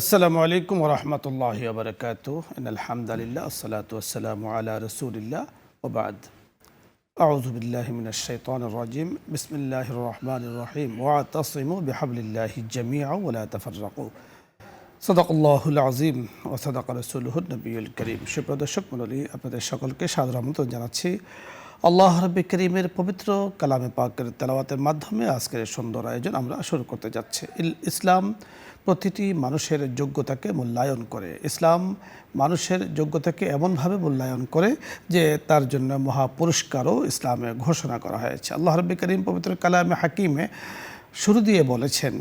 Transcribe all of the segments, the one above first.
আসসালামু আলাইকুম ওরহমতুল্লাহি ওবরকাতুহ আলহামদুলিল্লাহ আসসালাতু ওয়াসসালামু আলা রাসূলিল্লাহ ওয়া বা'দ আউযু বিল্লাহি মিনাশ শাইতানির রাজিম বিসমিল্লাহির রহমানির রহিম ওয়াতাসিমু বিহাবলিল্লাহি জামিআন ওয়া লা তাফাররাকু সাদাকাল্লাহুল আযীম ওয়া সাদাকা রাসূলুহুন নবিয়্যুল কারীম। সুপ্রিয় দর্শক মণ্ডলী, আপনাদের সকলকে সাদর আমন্ত্রণ জানাচ্ছি আল্লাহ রাব্বুল কারীমের পবিত্র কালামে পাকের তেলাওয়াতের মাধ্যমে আজকের সুন্দর আয়োজন আমরা শুরু করতে যাচ্ছি। ইসলাম প্রতিটি মানুষের যোগ্যতাকে মূল্যায়ন করে। ইসলাম মানুষের যোগ্যতাকে এমনভাবে মূল্যায়ন করে যে তার জন্য মহা পুরস্কারও ইসলামে ঘোষণা করা হয়েছে। আল্লাহ রাব্বুল কারীম পবিত্র কালামে হাকিমে শুরু দিয়ে বলেছেন,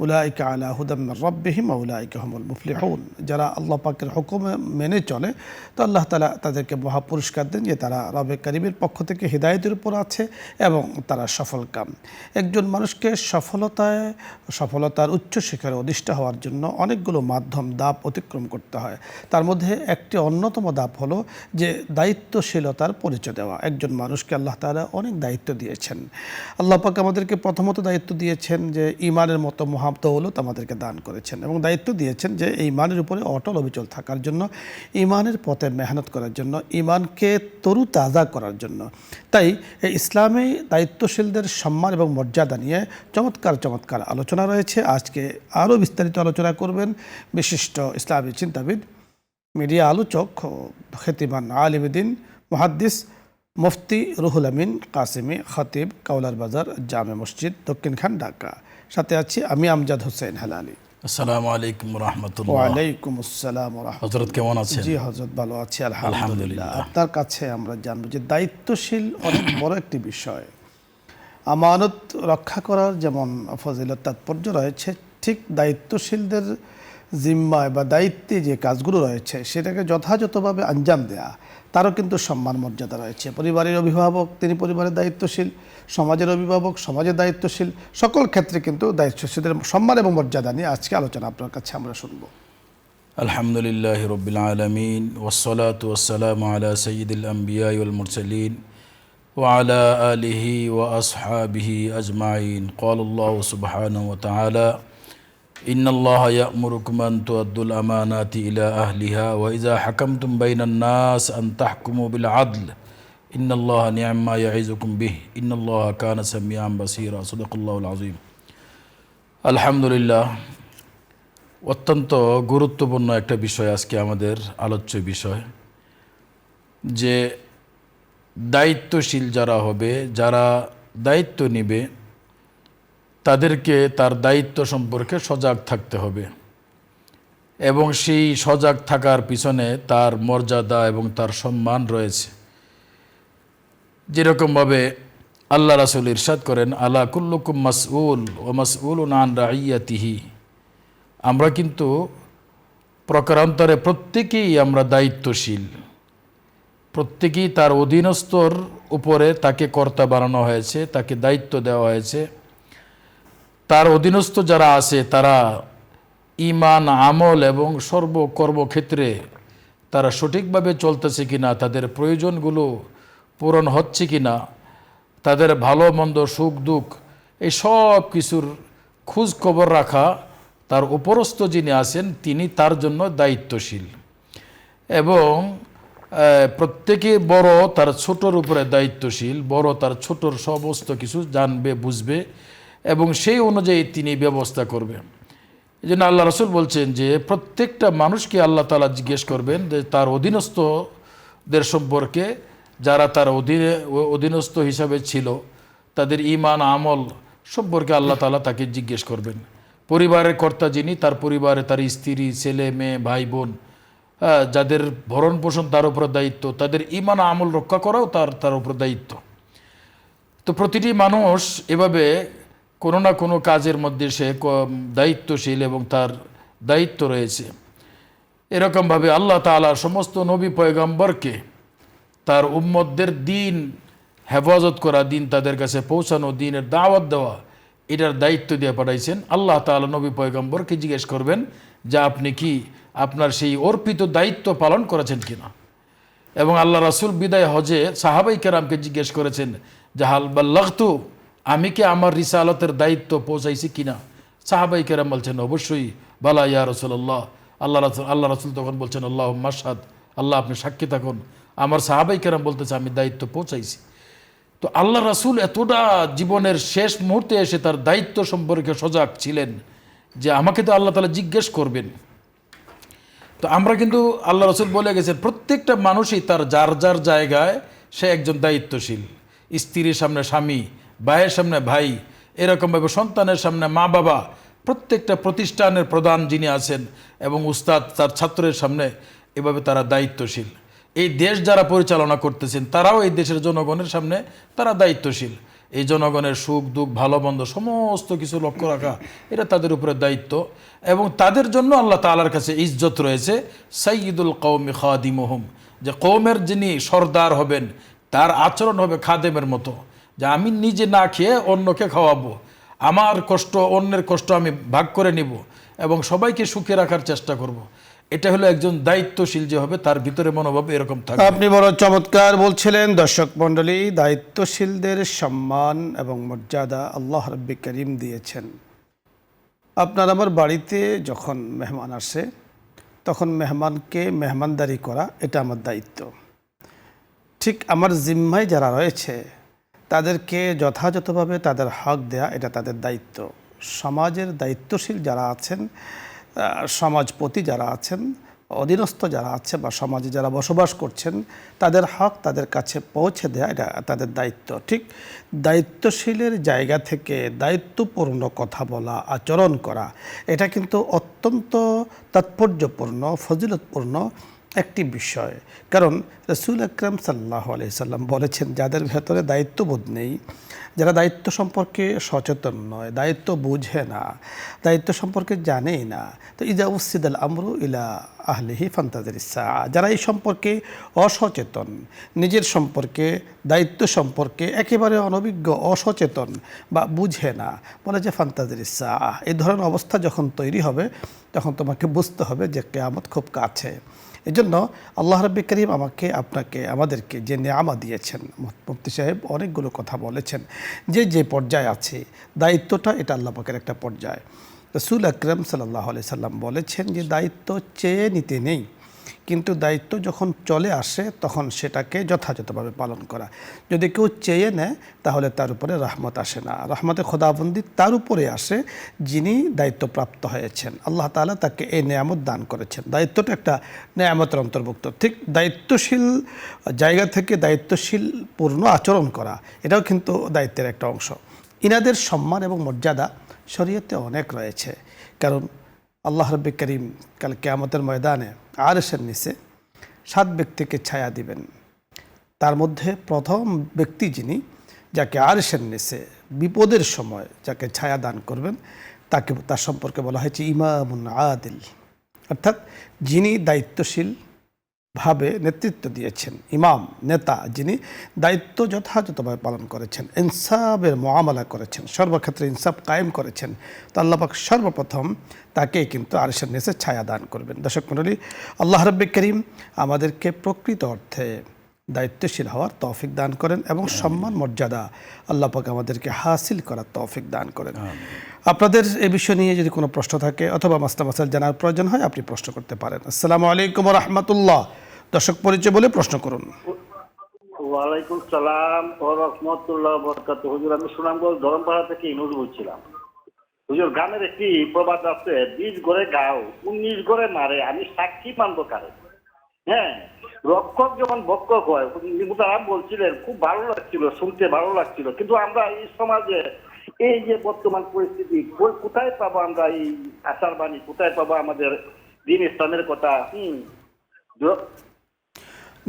উলাইকা আলা হুদাম মির রাব্বিহিম ওয়া উলাইকা হুমুল মুফলিহুন। যারা আল্লাহ পাকের হুকুম মেনে চলে তো আল্লাহ তাআলা তাদেরকে মহা পুরস্কার দেন যে তারা রব্বে কারীমের পক্ষ থেকে হিদায়াতের উপর আছে এবং তারা সফলকাম। একজন মানুষকে সফলতার উচ্চ শিখরে অধিষ্ঠ হওয়ার জন্য অনেকগুলো মাধ্যম ধাপ অতিক্রম করতে হয়। তার মধ্যে একটি অন্যতম ধাপ হলো যে দায়িত্বশীলতার পরিচয় দেওয়া। একজন মানুষকে আল্লাহ তাআলা অনেক দায়িত্ব দিয়েছেন। আল্লাহ পাক আমাদেরকে প্রথমত দায়িত্ব দিয়েছেন যে ঈমানের মতো দৌলত আমাদেরকে দান করেছেন এবং দায়িত্ব দিয়েছেন যে এই ঈমানের উপরে অটল অবিচল থাকার জন্য, ঈমানের পথে মেহনত করার জন্য, ঈমানকে তরুতাজা করার জন্য। তাই এই ইসলামে দায়িত্বশীলদের সম্মান এবং মর্যাদা নিয়ে চমৎকার আলোচনা রয়েছে। আজকে আরও বিস্তারিত আলোচনা করবেন বিশিষ্ট ইসলামী চিন্তাবিদ, মিডিয়া আলোচক, খ্যাতিমান আলিমুদ্দিন মুহাদ্দিস মুফতি রুহুল আমিন কাসেমি, খতিব, কাউলার বাজার জামে মসজিদ, দক্ষিণখান, ঢাকা। সাথে আছি আমি আমজাদ হোসেন হেলালি। আসসালামু আলাইকুম রাহমাতুল্লাহ। ওয়ালাইকুম আসসালাম ওয়া রাহমাতুল্লাহ। হযরত কেমন আছেন? জি হযরত ভালো আছি আলহামদুলিল্লাহ। আপনার কাছে আমরা জানবো যে দায়িত্বশীল অনেক বড় একটি বিষয়। আমানত রক্ষা করার যেমন ফজিলত তাৎপর্য রয়েছে, ঠিক দায়িত্বশীলদের জিম্মায় বা দায়িত্বে যে কাজগুলো রয়েছে সেটাকে যথাযথভাবে আঞ্জাম দেয়া, তারও কিন্তু সম্মান মর্যাদা রয়েছে। পরিবারের অভিভাবক, তিনি পরিবারের দায়িত্বশীল, সমাজের অভিভাবক সমাজের দায়িত্বশীল। সকল ক্ষেত্রে কিন্তু দায়িত্বশীলদের সম্মান এবং মর্যাদা নিয়ে আজকে আলোচনা আপনার কাছে আমরা শুনব। আলহামদুলিল্লাহি রাব্বিল আলামিন ওয়াসসালাতু ওয়াসসালামু আলা সাইয়্যিদিল আমবিয়া ওয়াল মুরসালিন ওয়া আলা আলিহি ওয়া আসহাবিহি আজমাইন। ক্বালাল্লাহু সুবহানাহু ওয়া তাআলা ইন্নাল্লাহা ইয়া'মুরুকুম আন তু'আদ্দুল আমানাতি ইলা আহলিহা ওয়া ইযা হাকামতুম বাইনান নাস আন তাহকুমু বিল আদল ইন্নাল্লাহা নি'ম্মা ইয়া'iযুকুম বিহি ইন্নাল্লাহা কানা সামিআন বাসীরা। সাদাকাল্লাহুল আযীম। আলহামদুলিল্লাহ, অত্যন্ত গুরুত্বপূর্ণ একটা বিষয় আজকে আমাদের আলোচ্য বিষয়, যে দায়িত্বশীল যারা হবে, যারা দায়িত্ব নেবে, তাদেরকে তার দায়িত্ব সম্পর্কে সজাগ থাকতে হবে এবং সেই সজাগ থাকার পিছনে তার মর্যাদা এবং তার সম্মান রয়েছে। যেরকমভাবে আল্লাহ রাসূল ইরশাদ করেন, আলা কুল্লুকুম মাসউল ওয়া মাসউলুন আন রাইয়াতিহি। আমরা কিন্তু প্রকারান্তরে প্রত্যেকেই আমরা দায়িত্বশীল, প্রত্যেকেই তার অধীনস্থর উপরে তাকে কর্তা বানানো হয়েছে, তাকে দায়িত্ব দেওয়া হয়েছে। তার অধীনস্থ যারা আছে তারা ঈমান, আমল এবং সর্বকর্মক্ষেত্রে তারা সঠিকভাবে চলতেছে কিনা, তাদের প্রয়োজনগুলো পূরণ হচ্ছে কিনা, তাদের ভালো মন্দ সুখ দুঃখ এই সব কিছুর খোঁজ খবর রাখা তার উপরস্থ যিনি আছেন তিনি তার জন্য দায়িত্বশীল। এবং প্রত্যেকে বড় তার ছোটর উপরে দায়িত্বশীল, বড় তার ছোটর সমস্ত কিছু জানবে, বুঝবে এবং সেই অনুযায়ী তিনি ব্যবস্থা করবে। এই জন্য আল্লাহ রাসূল বলছেন যে প্রত্যেকটা মানুষকে আল্লাহ তাআলা জিজ্ঞেস করবেন যে তার অধীনস্থদের সম্পর্কে, যারা তার অধীনস্থ হিসাবে ছিল, তাদের ঈমান আমল সম্পর্কে আল্লাহ তাআলা তাকে জিজ্ঞেস করবেন। পরিবারের কর্তা যিনি, তার পরিবারে তার স্ত্রী, ছেলে মেয়ে, ভাই বোন, যাদের ভরণ পোষণ তার উপর দায়িত্ব, তাদের ঈমান আমল রক্ষা করাও তার উপর দায়িত্ব। তো প্রতিটি মানুষ এভাবে কোনো না কোনো কাজের মধ্যে সে দায়িত্বশীল এবং তার দায়িত্ব রয়েছে। এরকমভাবে আল্লাহ তাআলা সমস্ত নবী পয়গম্বরকে তার উম্মতদের দিন হেফাজত করা, দিন তাদের কাছে পৌঁছানো, দিনের দাওয়াত দেওয়া, এটার দায়িত্ব দিয়ে পাঠাইছেন। আল্লাহ তাআলা নবী পয়গম্বরকে জিজ্ঞেস করবেন যে আপনি কি আপনার সেই অর্পিত দায়িত্ব পালন করেছেন কিনা। এবং আল্লাহ রাসূল বিদায় হজে সাহাবাই কেরামকে জিজ্ঞেস করেছেন যে হাল বাল্লাগতু, আমি কি আমার রিসালতের দায়িত্ব পৌঁছাইছি কিনা। সাহাবাই কেরাম বলছেন অবশ্যই বালা ইয়া রাসূলুল্লাহ, আল্লাহ রাসূল তখন বলছেন আল্লাহুম্মা আশহাদ, আল্লাহ আপনি সাক্ষী থাকুন। আমার সাহাবাই কেরাম বলতেছে আমি দায়িত্ব পৌঁছাইছি। তো আল্লাহ রাসূল এতটা জীবনের শেষ মুহূর্তে এসে তার দায়িত্ব সম্পর্কে সজাগ ছিলেন যে আমাকে তো আল্লাহ তাআলা জিজ্ঞেস করবেন। তো আমরা কিন্তু আল্লাহ রাসূল বলে গেছেন প্রত্যেকটা মানুষই তার যার যার জায়গায় সে একজন দায়িত্বশীল। স্ত্রীর সামনে স্বামী, ভাইয়ের সামনে ভাই, এরকমভাবে সন্তানের সামনে মা বাবা, প্রত্যেকটা প্রতিষ্ঠানের প্রধান যিনি আছেন এবং উস্তাদ তার ছাত্রের সামনে, এভাবে তারা দায়িত্বশীল। এই দেশ যারা পরিচালনা করতেছেন তারাও এই দেশের জনগণের সামনে তারা দায়িত্বশীল। এই জনগণের সুখ দুঃখ ভালো মন্দ সমস্ত কিছু লক্ষ্য রাখা এটা তাদের উপরে দায়িত্ব। এবং তাদের জন্য আল্লাহ তাআলার কাছে ইজ্জত রয়েছে সাইয়্যিদুল কওমি খাদিমুহুম, যে কওমের যিনি সর্দার হবেন তার আচরণ হবে খাদেমের মতো, যে আমি নিজে না খেয়ে অন্যকে খাওয়াবো, আমার কষ্ট অন্যের কষ্ট আমি ভাগ করে নিব এবং সবাইকে সুখে রাখার চেষ্টা করব। এটা হলো একজন দায়িত্বশীল যে হবে তার ভিতরে মনোভাব এরকম থাকবে। আপনি বড় চমৎকার বলছিলেন। দর্শক মণ্ডলী, দায়িত্বশীলদের সম্মান এবং মর্যাদা আল্লাহ রাব্বি করিম দিয়েছেন। আপনার আমার বাড়িতে যখন মেহমান আসে তখন মেহমানকে মেহমানদারি করা এটা আমার দায়িত্ব। ঠিক আমার জিম্মায় যারা রয়েছে তাদেরকে যথাযথভাবে তাদের হক দেয়া এটা তাদের দায়িত্ব। সমাজের দায়িত্বশীল যারা আছেন, সমাজপতি যারা আছেন, অধীনস্থ যারা আছে বা সমাজে যারা বসবাস করছেন তাদের হক তাদের কাছে পৌঁছে দেয়া এটা তাদের দায়িত্ব। ঠিক দায়িত্বশীলের জায়গা থেকে দায়িত্বপূর্ণ কথা বলা, আচরণ করা এটা কিন্তু অত্যন্ত তাৎপর্যপূর্ণ, ফজিলতপূর্ণ একটি বিষয়। কারণ রাসূল আকরাম সাল্লাল্লাহু আলাইহি সাল্লাম বলেছেন যাদের ভেতরে দায়িত্ববোধ নেই, যারা দায়িত্ব সম্পর্কে সচেতন নয়, দায়িত্ব বুঝে না, দায়িত্ব সম্পর্কে জানেই না, তো ইজা উসিদাল আমরু ইলা আহলিহি ফান্তাজিরিস সাআ, যারা এই সম্পর্কে অসচেতন, নিজের সম্পর্কে দায়িত্ব সম্পর্কে একেবারে অনভিজ্ঞ, অসচেতন বা বুঝে না, বলে যে ফান্তাজিরিস সাআ, এই ধরনের অবস্থা যখন তৈরি হবে তখন তোমাকে বুঝতে হবে যে কিয়ামত খুব কাছে। এজন্য আল্লাহ রাব্বি করিম আমাকে, আপনাকে, আমাদেরকে যে নেয়ামত দিয়েছেন, মুফতি সাহেব অনেকগুলো কথা বলেছেন, যে যে পর্যায়ে আছে দায়িত্বটা এটা আল্লাহ পাকের একটা পর্যায়। রাসূল আকরাম সাল্লাল্লাহু আলাইহি সাল্লাম বলেছেন যে দায়িত্ব চেয়ে নিতে নেই, কিন্তু দায়িত্ব যখন চলে আসে তখন সেটাকে যথাযথভাবে পালন করা। যদি কেউ চেয়ে নেয় তাহলে তার উপরে রহমত আসে না, রহমতে খোদাবন্দি তার উপরে আসে যিনি দায়িত্বপ্রাপ্ত হয়েছেন। আল্লাহ তাআলা তাকে এই নেয়ামত দান করেছেন, দায়িত্বটা একটা নেয়ামতের অন্তর্ভুক্ত। ঠিক দায়িত্বশীল জায়গা থেকে দায়িত্বশীল পূর্ণ আচরণ করা এটাও কিন্তু দায়িত্বের একটা অংশ। ইনাদের সম্মান এবং মর্যাদা শরীয়তে অনেক রয়েছে। কারণ আল্লাহ রাব্বি করিম কাল কিয়ামতের ময়দানে আরশের নিচে 7 ব্যক্তিকে ছায়া দিবেন। তার মধ্যে প্রথম ব্যক্তি যিনি, যাকে আরশের নিচে বিপদের সময় যাকে ছায়া দান করবেন, তাকে তার সম্পর্কে বলা হয়েছে ইমামুন আদিল, অর্থাৎ যিনি দায়িত্বশীল ভাবে নেতৃত্ব দিয়েছেন, ইমাম, নেতা, যিনি দায়িত্ব যথাযথভাবে পালন করেছেন, ইনসাফের মুআমালা করেছেন, সর্বক্ষেত্রে ইনসাফ কায়েম করেছেন, তো আল্লাহ পাক সর্বপ্রথম তাকে কিন্তু আরশের নিচে ছায়া দান করবেন। দর্শক মণ্ডলী, আল্লাহ রাব্বি করিম আমাদেরকে প্রকৃত অর্থে দায়িত্বশীল হওয়ার তৌফিক দান করেন এবং সম্মান মর্যাদা আল্লাহ পাক আমাদেরকে হাসিল করার তৌফিক দান করেন। আপনাদের এ বিষয় নিয়ে যদি কোনো প্রশ্ন থাকে অথবা মাসলা মাসাইল জানার প্রয়োজন হয় আপনি প্রশ্ন করতে পারেন। আসসালামু আলাইকুম ওয়া রাহমাতুল্লাহ। দর্শক পরিচয় বলে প্রশ্ন করুন। ওয়ালাইকুম সালাম ওয়া রাহমাতুল্লাহি ওয়া বারাকাতুহু। হুজুর, আমি সুনামগঞ্জ ধরমপাড়া থেকে ইনুস বলছিলাম। হুজুর, গানের একটি প্রবাদ আছে, 20 ঘরে গাও 19 ঘরে মারে, আমি সাক্ষী মানব কারে। হ্যাঁ, রক্ষক যখন ভক্ষক হয়, মুতারাম বলছিলেন, খুব ভালো লাগছিল, শুনতে ভালো লাগছিল। কিন্তু আমরা এই সমাজে এই যে বর্তমান পরিস্থিতি, কোথায় পাবো আমরা এই আশার বাণী, কোথায় পাবো আমাদের দিন ইসলামের কথা?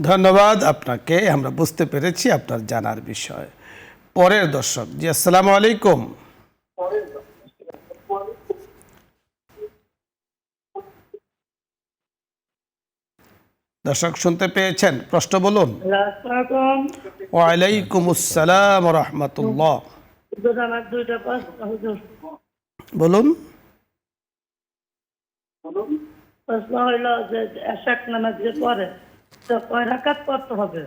ধন্যবাদ আপনাকে, আমরা বুঝতে পেরেছি আপনার জানার বিষয়। পরের দর্শক জি, আসসালামু আলাইকুম। দর্শক শুনতে পেয়েছেন, প্রশ্ন বলুন। ওয়ালাইকুম আসসালাম ওয়া রাহমাতুল্লাহ। বলুন। প্রশ্ন হইল যে এশাক নামাজ যে পড়ে তো কয় রাকাত পড়তে হবে?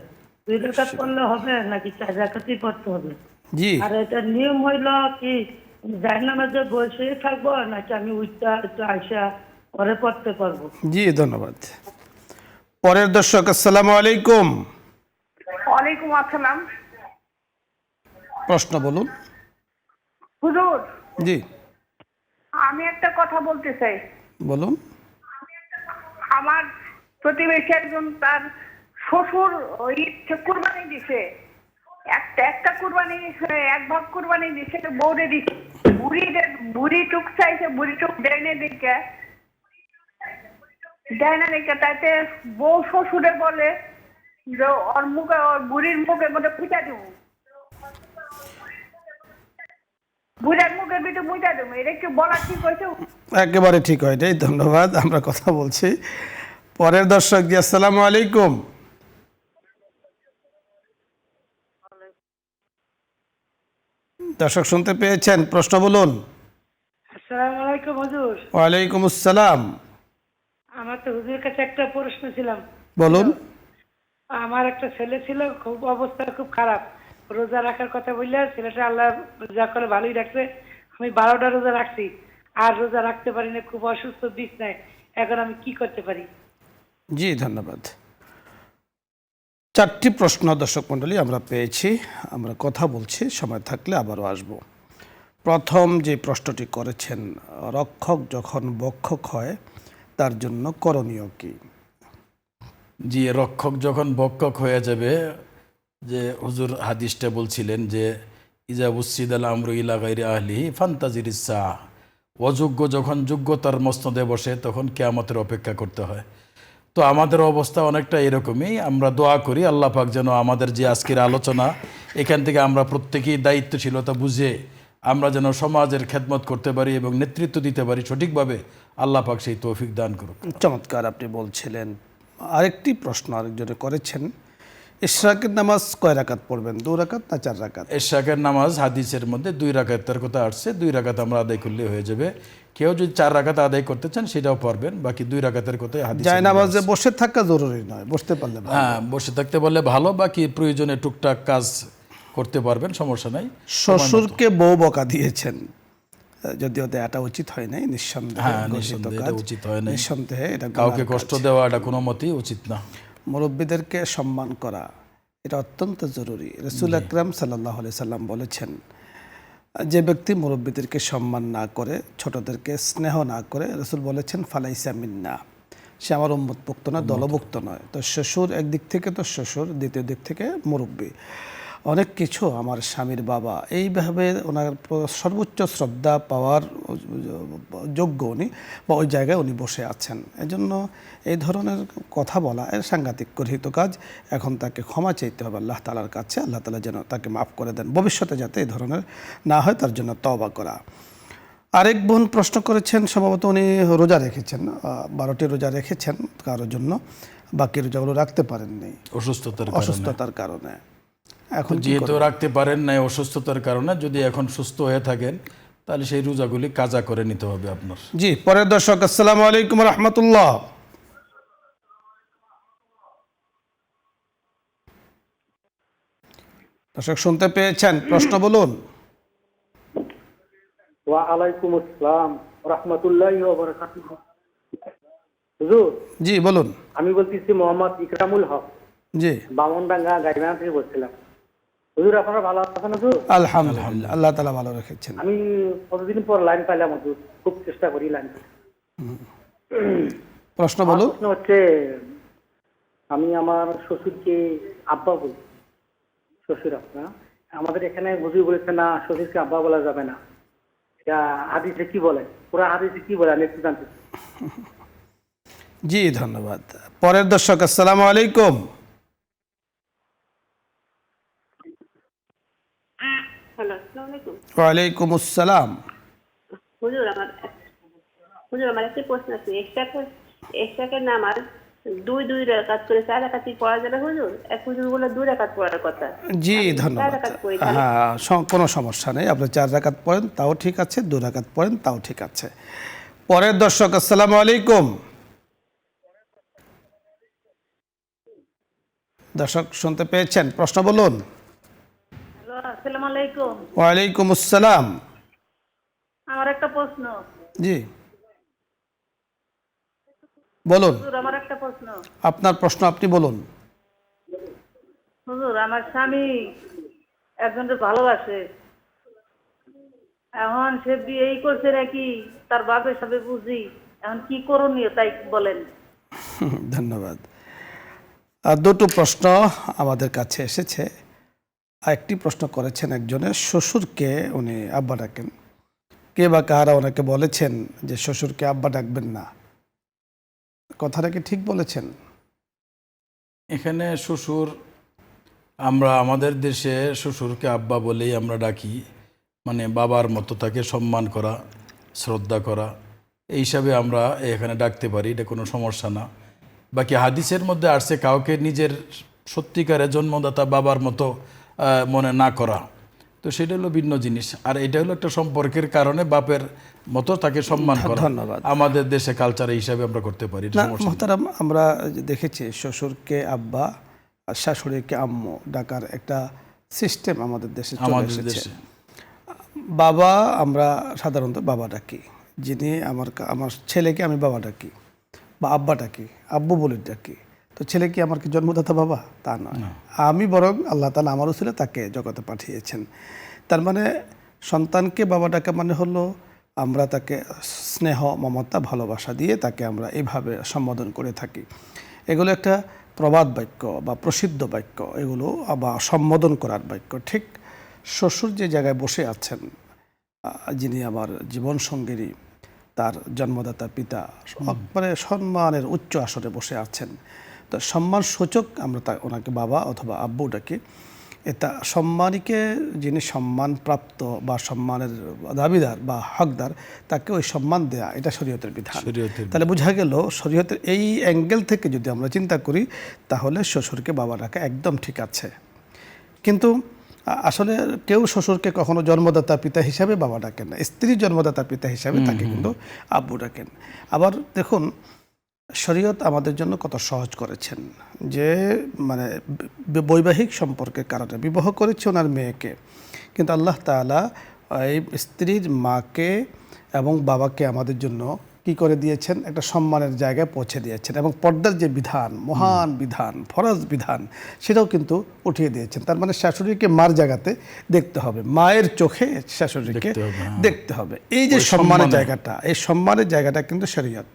2 রাকাত পড়লে হবে নাকি 4 রাকাতই পড়তে হবে? জি, আর এটা নিয়ম হইল কি জায়নামাজে বসে থাকবো নাকি আমি উঠটা একটু আইসা পরে পড়তে পারবো? জি ধন্যবাদ। পরের দর্শক, আসসালামু আলাইকুম। ওয়ালাইকুম আসসালাম। প্রশ্ন বলুন। হুজুর, জি আমি একটা কথা বলতে চাই। বলুন। আমার প্রতিবেশী একজন তার শ্বশুর ওই কুরবানি দিছে, একটা কুরবানি, এক ভাগ কুরবানি দিছে, বউরে দিছে। বুড়ি টুক চাইছে, বুড়ি টুক দেয় না দেখে তাইতে বউ শ্বশুরে বলে যে ওর মুখে, ওর বুড়ির মুখের মধ্যে ফুটা দিব, বুড়ার মুখের ভিতরে মুইটা দেবো। এটা কি বলা ঠিক হয়েছে? একেবারে ঠিক হয় নাই, ধন্যবাদ। আমরা কথা বলছি। পরের দর্শক, জি আসসালামু আলাইকুম। দর্শক শুনতে পেয়েছেন? প্রশ্ন বলুন। আসসালামু আলাইকুম হুজুর। ওয়ালাইকুম আসসালাম। আমার তো হুজুরের কাছে একটা প্রশ্ন ছিলাম। বলুন। আমার একটা ছেলে ছিল, খুব অবস্থা খুব খারাপ, রোজা রাখার কথা বললে ছেলেটা আল্লাহ যা করে ভালোই রাখছে। আমি 12টা রোজা রাখছি, আর রোজা রাখতে পারি না, খুব অসুস্থ বিছনায়। এখন আমি কি করতে পারি? জি ধন্যবাদ। 4টি প্রশ্ন দর্শক মণ্ডলী আমরা পেয়েছি, আমরা কথা বলছি, সময় থাকলে আবারও আসব। প্রথম যে প্রশ্নটি করেছেন, রক্ষক যখন ভক্ষক হয় তার জন্য করণীয় কি? জি, রক্ষক যখন ভক্ষক হয়ে যাবে, যে হুজুর হাদিসটা বলছিলেন যে ইজা উসিদাল আমরু ইলা গাইরি আহলিহি ফান্তাজির ইসা, অযোগ্য যখন যোগ্যতার মসনদে বসে তখন কিয়ামতের অপেক্ষা করতে হয়। তো আমাদের অবস্থা অনেকটা এরকমই। আমরা দোয়া করি আল্লাহ পাক যেন আমাদের যে আজকের আলোচনা, এখান থেকে আমরা প্রত্যেকেই দায়িত্বশীলতা বুঝে আমরা যেন সমাজের খেদমত করতে পারি এবং নেতৃত্ব দিতে পারি সঠিকভাবে। আল্লাহ পাক সেই তৌফিক দান করুক। চমৎকার আপনি বলছিলেন। আরেকটি প্রশ্ন আরেকজনে করেছেন, ইশরাকের নামাজ কয় রাকাত পড়বেন, 2 রাকাত না 4 রাকাত? এশরাকের নামাজ হাদিসের মধ্যে 2 রাকাতের কথা আসছে। 2 রাকাত আমরা আদায় করলে হয়ে যাবে। কেউ যদি 4 রাকাত আদায় করতে চান সেটাও পারবেন, বাকি 2 রাকাতের কথাই হাদিস। যায় নামাজে বসে থাকা জরুরি নয়, বসতে পারলে ভালো। হ্যাঁ, বসে থাকতে বললে ভালো, বাকি প্রয়োজনে টুকটাক কাজ করতে পারবেন, সমস্যা নাই। শ্বশুরকে বউ বকা দিয়েছেন, যদিও এটা উচিত হয় নাই, নিঃসন্দেহে হ্যাঁ, গর্হিত নিঃসন্দেহে কাজ। এটা উচিত হয় নাই। নিঃসন্দেহে এটা কাউকে গুনার কষ্ট কাজ। দেওয়া এটা কোনো মতেই উচিত না। মুরব্বীদেরকে সম্মান করা এটা অত্যন্ত জরুরি। রাসূল আকরাম সাল্লাল্লাহু আলাইহি সাল্লাম বলেছেন, যে ব্যক্তি মুরব্বীদেরকে সম্মান না করে, ছোটদেরকে স্নেহ না করে, রাসূল বলেছেন ফালাইসা মিন্না, সে আমার উম্মতভুক্ত নয়, দলভুক্ত নয়। তো শ্বশুর একদিক থেকে তো শ্বশুর, দ্বিতীয় দিক থেকে মুরব্বী। অনেক কিছু আমার স্বামীর বাবা, এইভাবে ওনার সর্বোচ্চ শ্রদ্ধা পাওয়ার যোগ্য উনি, বা ওই জায়গায় উনি বসে আছেন। এজন্য এই ধরনের কথা বলা এর সাংঘাতিক গর্হিত কাজ। এখন তাকে ক্ষমা চাইতে হবে আল্লাহ তাআলার কাছে, আল্লাহ তাআলা যেন তাকে মাফ করে দেন, ভবিষ্যতে যাতে এই ধরনের না হয় তার জন্য তওবা করা। আরেক বোন প্রশ্ন করেছেন, সম্ভবত উনি রোজা রেখেছেন, 12টি রোজা রেখেছেন কারোর জন্য, বাকি রোজাগুলো রাখতে পারেননি অসুস্থতার কারণে। এখন যেহেতু রাখতে পারেন নাই অসুস্থতার কারণে, যদি এখন সুস্থ হয়ে থাকেন তাহলে সেই রোজাগুলি কাজা করে নিতে হবে আপনার। জি, পরের দর্শক, আসসালামু আলাইকুম রহমতুল্লাহ। দর্শক শুনতে পেয়েছেন? প্রশ্ন বলুন। ওয়ালাইকুম আসসালাম রাহমাতুল্লাহি ওয়া বারাকাতুহু। হুজুর, জি বলুন। আমি বলতেছি মোহাম্মদ ইকরামুল হক, জি বামনডাঙ্গা গাইবান্ধা থেকে বলছিলাম। হুজুর, আপনারা ভালো আছেন? হুজুর আলহামদুলিল্লাহ, আল্লাহ তাআলা ভালো রেখেছেন। আমি কতদিন পর লাইন পাইলাম হুজুর, খুব চেষ্টা করি লাইন। প্রশ্ন বলুন। প্রশ্ন হচ্ছে, আমি আমার শ্বশুরকে আব্বা বলি। শ্বশুর আপনার আমাদের এখানে হুজুর বলেছে না, শ্বশুরকে আব্বা বলা যাবে না। এটা হাদিসে কি বলে, পুরা হাদিসে কি বলে আমি একটু জানতে চাই। জি ধন্যবাদ। পরের দর্শক, আসসালামু আলাইকুম। হ্যালো, আসসালামু আলাইকুম। ওয়ালাইকুম আসসালাম। হুজুর, আমার একটা প্রশ্ন আছে। এশরাকের নামাজ 2 রাকাত করে 4 রাকাতই পড়া যাবে হুজুর? এক হুজুর বলে 2 রাকাত পড়ার কথা। জি আমি 4 ধন্যবাদ। রাকাত পড়ি, তাহলে হ্যাঁ, কোনো সমস্যা নেই, আপনি 4 রাকাত পড়েন তাও ঠিক আছে, 2 রাকাত পড়েন তাও ঠিক আছে। পরের দর্শক, আসসালামু আলাইকুম। দর্শক শুনতে পেয়েছেন? প্রশ্ন বলুন। হ্যালো, আসসালামু আলাইকুম। ওয়ালাইকুম আসসালাম। আমার একটা প্রশ্ন। জি বলুন, হুজুর, আমার একটা প্রশ্ন। আপনার প্রশ্ন আপনি বলুন। হুজুর, আমার স্বামী একজনকে ভালোবাসে, এখন সে বিয়েই করছে নাকি তার বাপের সাথে বুঝি, এখন কি করণীয় তাই বলেন। ধন্যবাদ। দুটো প্রশ্ন আমাদের কাছে এসেছে। একটি প্রশ্ন করেছেন একজনের শ্বশুরকে উনি আব্বা ডাকেন, কে বা কারা ওনাকে বলেছেন যে শ্বশুরকে আব্বা ডাকবেন না, কথাটা কি ঠিক বলেছেন? এখানে শ্বশুর, আমরা আমাদের দেশে শ্বশুরকে আব্বা বলেই আমরা ডাকি, মানে বাবার মতো তাকে সম্মান করা, শ্রদ্ধা করা, এই হিসাবে আমরা এখানে ডাকতে পারি, এটা কোনো সমস্যা না। বাকি হাদিসের মধ্যে আসছে কাউকে নিজের সত্যিকারের জন্মদাতা বাবার মতো মনে না করা, তো সেটা হলো ভিন্ন জিনিস। আর এটা হলো একটা সম্পর্কের কারণে বাপের মতো তাকে সম্মান করা। ধন্যবাদ। আমাদের দেশে কালচার হিসাবে আমরা করতে পারি, এটা না সমস্যা নেই। মোহতারাম, আমরা দেখেছি শ্বশুরকে আব্বা আর শাশুড়িকে আম্মু ডাকার একটা সিস্টেম আমাদের দেশে চলে আমাদের এসেছে। দেশে বাবা আমরা সাধারণত বাবা ডাকি, যিনি আমার ছেলেকে আমি বাবা ডাকি বা আব্বা ডাকি, আব্বু বলে ডাকি। তো ছেলে কি আমার কি জন্মদাতা বাবা? তা নয়। আমি বরং আল্লাহ তাআলা আমার উসিলা তাকে জগতে পাঠিয়েছেন। তার মানে সন্তানকে বাবা ডাকা মানে হলো আমরা তাকে স্নেহ, মমতা, ভালোবাসা দিয়ে তাকে আমরা এইভাবে সম্বোধন করে থাকি। এগুলো একটা প্রবাদ বাক্য বা প্রসিদ্ধ বাক্য, এগুলো বা সম্বোধন করার বাক্য। ঠিক শ্বশুর যে জায়গায় বসে আছেন, যিনি আমার জীবন সঙ্গিনী, তার জন্মদাতা পিতা মানে সম্মানের উচ্চ আসরে বসে আছেন, তো সম্মান সূচক আমরা ওনাকে বাবা অথবা আব্বু ডাকি। এটা সম্মানীকে, যিনি সম্মান প্রাপ্ত বা সম্মানের দাবিদার বা হকদার, তাকে ওই সম্মান দেয়া, এটা শরীয়তের বিধান। তাহলে বোঝা গেল শরীয়তের এই অ্যাঙ্গেল থেকে যদি আমরা চিন্তা করি তাহলে শ্বশুরকে বাবা ডাকা একদম ঠিক আছে। কিন্তু আসলে কেউ শ্বশুরকে কখনো জন্মদাতা পিতা হিসাবে বাবা ডাকেন না, স্ত্রী জন্মদাতা পিতা হিসাবে তাকে কিন্তু আব্বু ডাকেন। আবার দেখুন শরীয়ত আমাদের জন্য কত সহজ করেছেন, যে মানে বৈবাহিক সম্পর্কের কারণে বিবাহ করেছে ওনার মেয়েকে, কিন্তু আল্লাহ তাআলা এই স্ত্রীর মাকে এবং বাবাকে আমাদের জন্য কি করে দিয়েছেন, একটা সম্মানের জায়গায় পৌঁছে দিয়েছেন। এবং পর্দার যে বিধান, মহান বিধান, ফরজ বিধান, সেটাও কিন্তু উঠিয়ে দিয়েছেন। তার মানে শাশুড়িকে মার জায়গাতে দেখতে হবে, মায়ের চোখে শাশুড়িকে দেখতে হবে। এই যে সম্মানের জায়গাটা, এই সম্মানের জায়গাটা কিন্তু শরীয়ত।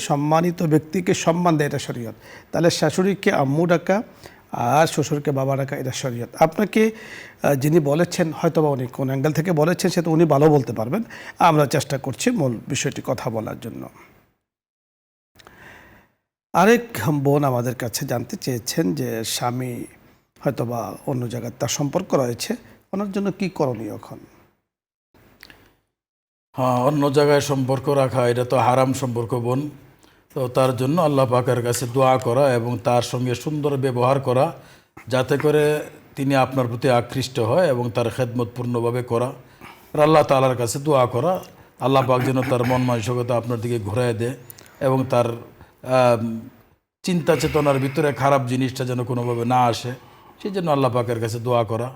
সম্মানিত ব্যক্তিকে সম্মান দেয়, এটা শরীয়ত। তাহলে শাশুড়িকে আম্মু ডাকা আর শ্বশুরকে বাবা ডাকা, এটা শরীয়ত। আপনাকে যিনি বলেছেন, হয়তো বা উনি কোন অ্যাঙ্গেল থেকে বলেছেন সে তো উনি ভালো বলতে পারবেন, আমরা চেষ্টা করছি মূল বিষয়টি কথা বলার জন্য। আরেক বোন আমাদের কাছে জানতে চেয়েছেন যে স্বামী হয়তো বা অন্য জায়গায় তার সম্পর্ক রয়েছে, ওনার জন্য কি করণীয় এখন? হ্যাঁ, অন্য জায়গায় সম্পর্ক রাখা এটা তো হারাম সম্পর্ক বোন। তো তার জন্য আল্লাহ পাকের কাছে দোয়া করা এবং তার সঙ্গে সুন্দর ব্যবহার করা, যাতে করে তিনি আপনার প্রতি আকৃষ্ট হয় এবং তার খেদমত পূর্ণভাবে করা। আর আল্লাহ তাআলার কাছে দোয়া করা, আল্লাহ পাক যেন তার মন মানসিকতা আপনার দিকে ঘুরায় দেয় এবং তার চিন্তা চেতনার ভিতরে খারাপ জিনিসটা যেন কোনোভাবে না আসে, সেই জন্য আল্লাহ পাকের কাছে দোয়া করা।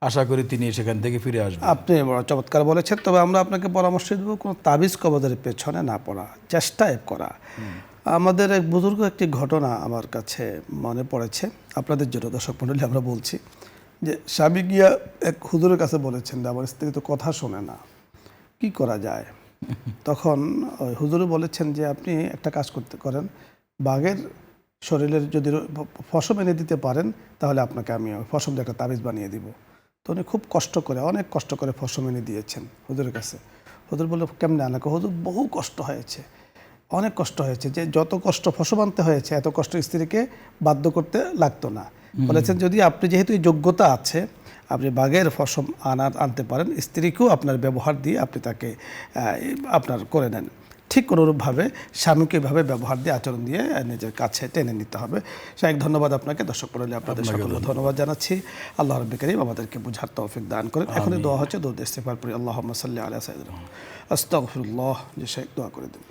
আশা করি তিনি সেখান থেকে ফিরে আসবেন। আপনি বড় চমৎকার বলেছেন। তবে আমরা আপনাকে পরামর্শ দেবো কোনো তাবিজ কবজের পেছনে না পড়া, চেষ্টায় করা। আমাদের এক বুজুর্গ একটি ঘটনা আমার কাছে মনে পড়েছে, আপনাদের জন্য দর্শক মণ্ডলী আমরা বলছি, যে স্বামী গিয়া এক হুজুরের কাছে বলেছেন যে আমার স্ত্রী তো কথা শোনে না, কি করা যায়? তখন ওই হুজুরে বলেছেন যে আপনি একটা কাজ করেন, বাঘের শরীরের যদি ফসম এনে দিতে পারেন তাহলে আপনাকে আমি ফসম দিয়ে একটা তাবিজ বানিয়ে দিব। তো উনি খুব কষ্ট করে, অনেক কষ্ট করে ফসম এনে দিয়েছেন হুজুরের কাছে। হুজুর বলে কেমনে আনাকে? হুজুর বহু কষ্ট হয়েছে, অনেক কষ্ট হয়েছে, যে যত কষ্ট ফসম আনতে হয়েছে এত কষ্ট স্ত্রীকে বাধ্য করতে লাগতো না। বলেছেন যদি আপনি যেহেতু এই যোগ্যতা আছে, আপনি বাঘের ফসম আনতে পারেন, স্ত্রীকেও আপনার ব্যবহার দিয়ে আপনি তাকে আপনার করে নেন। ঠিক অনুরূপভাবে স্বামীকে এভাবে ব্যবহার দিয়ে, আচরণ দিয়ে নিজের কাছে টেনে নিতে হবে। শাইখ ধন্যবাদ আপনাকে। দর্শক মণ্ডলী আপনাদের সকলকে ধন্যবাদ জানাচ্ছি। আল্লাহ রাব্বুল কারীম আমাদেরকে বুঝার তৌফিক দান করেন। এখন দোয়া হচ্ছে, দরুদ ইস্তিগফার পড়ি। আল্লাহুম্মা সাল্লি আলা সাইয়্যিদিনা আস্তাগফিরুল্লাহ। যে শাইখ দোয়া করে দিন।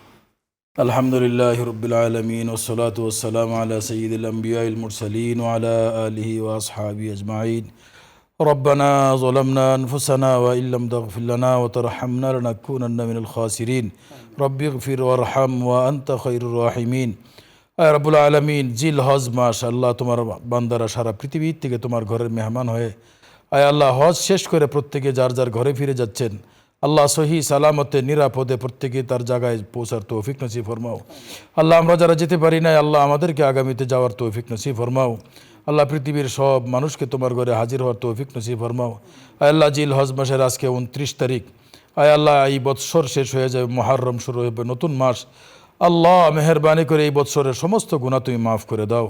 আলহামদুলিল্লাহি রাব্বিল আলামিন ওয়াসসালাতু ওয়াসসালামু আলা সাইয়্যিদিল আমবিয়াইল মুরসালিন ওয়া আলা আলিহি ওয়া আসহাবিহি আজমাইন ربنا ظلمنا أنفسنا وإن لم تغفر لنا وترحمنا لنكونن من الخاسرين رب اغفر وارحم وأنت خير الراحمين আয় রব্বুল আলামিন জিল হজ মাস আল্লাহ তোমার বান্দারা সারা পৃথিবীর থেকে তোমার ঘরের মেহমান হয়ে আয় আল্লাহ হজ শেষ করে প্রত্যেকে যার যার ঘরে ফিরে যাচ্ছেন আল্লাহ সহি সালামতে নিরাপদে প্রত্যেকে তার জায়গায় পৌঁছার তৌফিক নসিব ফরমাও আল্লাহ আমরা যারা যেতে পারি নাই আল্লাহ আমাদেরকে আগামীতে যাওয়ার তৌফিক নসিব ফরমাও আল্লাহ পৃথিবীর সব মানুষকে তোমার ঘরে হাজির হওয়ার তৌফিক নসিব ফরমাও আয় আল্লাহ জিল হজ মাসের আজকে 29 তারিখ আয় আল্লাহ এই বৎসর শেষ হয়ে যাবে মুহররম শুরু হবে নতুন মাস আল্লাহ মেহেরবানি করে এই বৎসরের সমস্ত গুনাহ তুমি মাফ করে দাও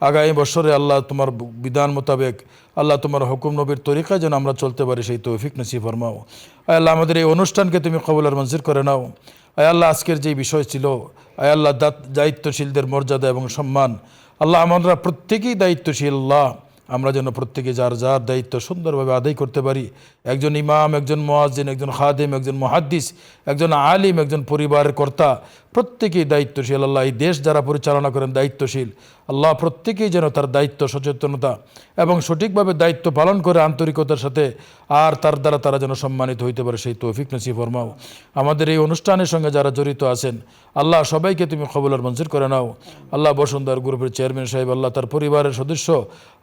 আগামী বৎসরে আল্লাহ তোমার বিধান মোতাবেক আল্লাহ তোমার হুকুম নবীর তরিকায় যেন আমরা চলতে পারি সেই তৌফিক নসিব ফরমাও আয় আল্লাহ আমাদের এই অনুষ্ঠানকে তুমি কবুল আর মঞ্জুর করে নাও আয় আল্লাহ আজকের যে বিষয় ছিল আয় আল্লাহ দায়িত্বশীলদের মর্যাদা এবং সম্মান আল্লাহ আমরা প্রত্যেকেই দায়িত্বশীল আল্লাহ আমরা যেন প্রত্যেকে যার যার দায়িত্ব সুন্দরভাবে আদায় করতে পারি একজন ইমাম একজন মুয়াজ্জিন একজন খাদেম একজন মুহাদ্দিস একজন আলিম একজন পরিবারের কর্তা প্রত্যেকেই দায়িত্বশীল আল্লাহ এই দেশ যারা পরিচালনা করেন দায়িত্বশীল আল্লাহ প্রত্যেকেই যেন তার দায়িত্ব সচেতনতা এবং সঠিকভাবে দায়িত্ব পালন করে আন্তরিকতার সাথে আর তার দ্বারা তারা যেন সম্মানিত হইতে পারে সেই তৌফিক নসিব ফরমাও আমাদের এই অনুষ্ঠানের সঙ্গে যারা জড়িত আছেন আল্লাহ সবাইকে তুমি কবুল আর মঞ্জুর করে নাও আল্লাহ বসুন্ধরা গ্রুপের চেয়ারম্যান সাহেব আল্লাহ তার পরিবারের সদস্য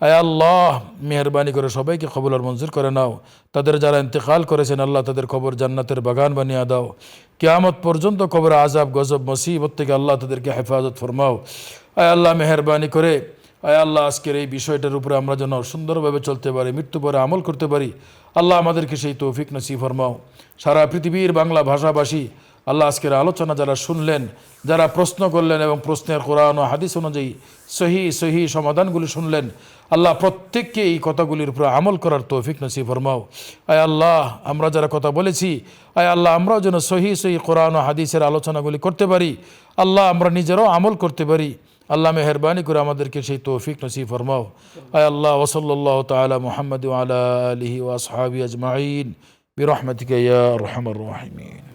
আয় আল্লাহ মেহেরবানি করে সবাইকে কবুল আর মঞ্জুর করে নাও তাদের যারা ইন্তেকাল করেছেন আল্লাহ তাদের কবর জান্নাতের বাগান বানিয়ে দাও কিয়ামত পর্যন্ত কবর আযাব গজব মুসিবত থেকে আল্লাহ তাদেরকে হেফাজত ফরমাও আয় আল্লাহ মেহেরবানি করে আয় আল্লাহ আজকের এই বিষয়টার উপরে আমরা যেন সুন্দরভাবে চলতে পারি মৃত্যু পরে আমল করতে পারি আল্লাহ আমাদেরকে সেই তৌফিক নসিব ফরমাও সারা পৃথিবীর বাংলা ভাষাভাষী আল্লাহ আজকের আলোচনা যারা শুনলেন যারা প্রশ্ন করলেন এবং প্রশ্নের কোরআন ও হাদিস অনুযায়ী সহি সমাধানগুলি শুনলেন আল্লাহ প্রত্যেককে এই কথাগুলির উপর আমল করার তৌফিক নসিব ফরমাও আয় আল্লাহ আমরা যারা কথা বলেছি আয় আল্লাহ আমরাও যেন সহি কোরআন ও হাদিসের আলোচনাগুলি করতে পারি আল্লাহ আমরা নিজেরাও আমল করতে পারি আল্লাহ মেহেরবানি করে আমাদেরকে সেই তৌফিক নসিব ফরমাও আয় আল্লাহ ওয়াসাল্লাল্লাহু তাআলা মুহাম্মদ ওয়া আলা আলিহি ওয়া আসহাবিহি আজমাইন বিরহমাতিকা ইয়া আরহামার রাহিমিন।